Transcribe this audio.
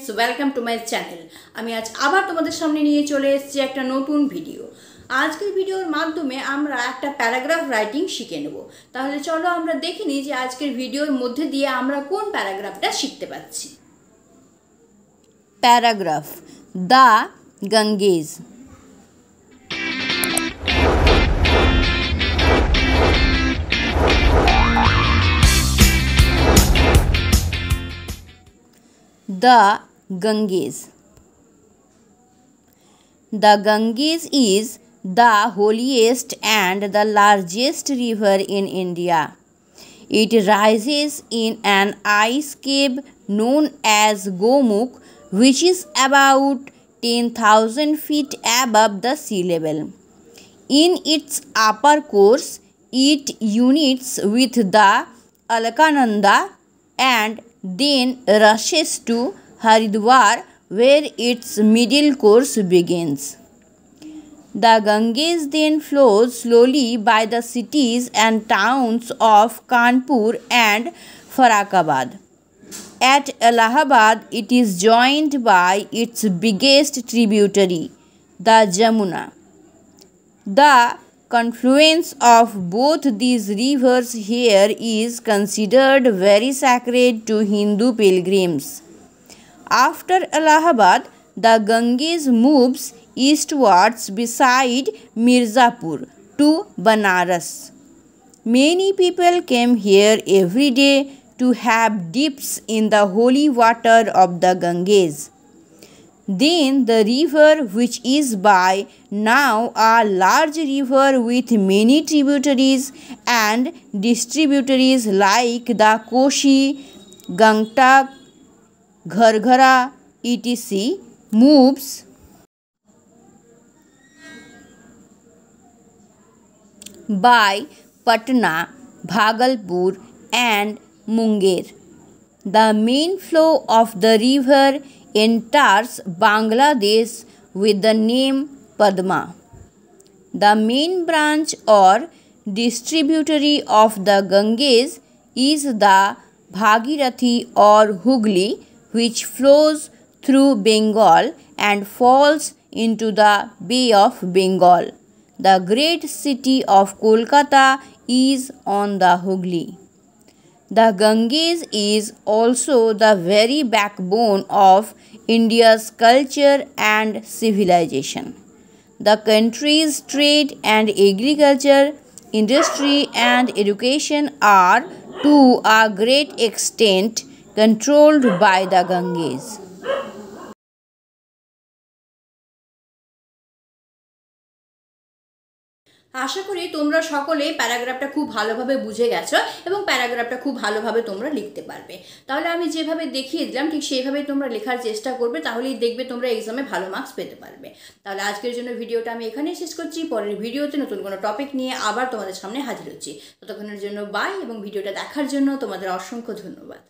Friends welcome to my channel. আমি আজ আবার তোমাদের সামনে নিয়ে চলে এসেছি একটা নতুন ভিডিও। আজকের ভিডিওর মাধ্যমে আমরা একটা প্যারাগ্রাফ রাইটিং শিখে নেব। তাহলে চলো আমরা দেখে নিই যে আজকের ভিডিওর মধ্যে দিয়ে আমরা কোন প্যারাগ্রাফটা শিখতে পাচ্ছি। Paragraph the Ganges. The Ganges. The Ganges is the holiest and the largest river in India. It rises in an ice cave known as Gomukh, which is about 10,000 feet above the sea level. In its upper course, it unites with the Alaknanda and then rushes to Haridwar, where its middle course begins. The Ganges then flows slowly by the cities and towns of Kanpur and Farakabad. At Allahabad, it is joined by its biggest tributary, the Jamuna. The confluence of both these rivers here is considered very sacred to Hindu pilgrims. After Allahabad, the Ganges moves eastwards beside Mirzapur to Banaras. Many people came here every day to have dips in the holy water of the Ganges. Then the river, which is by now a large river with many tributaries and distributaries like the Koshi, Gangtak, Gharghara, etc., moves by Patna, Bhagalpur and Munger. The main flow of the river enters Bangladesh with the name Padma. The main branch or distributary of the Ganges is the Bhagirathi or Hooghly, which flows through Bengal and falls into the Bay of Bengal. The great city of Kolkata is on the Hooghly. The Ganges is also the very backbone of India's culture and civilization. The country's trade and agriculture, industry and education are to a great extent controlled by the Ganges. আশা করি তোমরা সকলে প্যারাগ্রাফটা খুব ভালোভাবে বুঝে গেছো এবং প্যারাগ্রাফটা খুব ভালোভাবে তোমরা লিখতে পারবে। তাহলে আমি যেভাবে দেখিয়ে দিলাম ঠিক সেইভাবেই তোমরা লেখার চেষ্টা করবে, তাহলেই দেখবে তোমরা এক্সামে ভালো মার্কস পেতে পারবে। তাহলে আজকের জন্য ভিডিওটা আমি এখানেই শেষ করছি। পরের ভিডিওতে নতুন কোনো টপিক নিয়ে আবার তোমাদের সামনে হাজির হচ্ছি। ততক্ষণের জন্য বাই, এবং ভিডিওটা দেখার জন্য তোমাদের অসংখ্য ধন্যবাদ।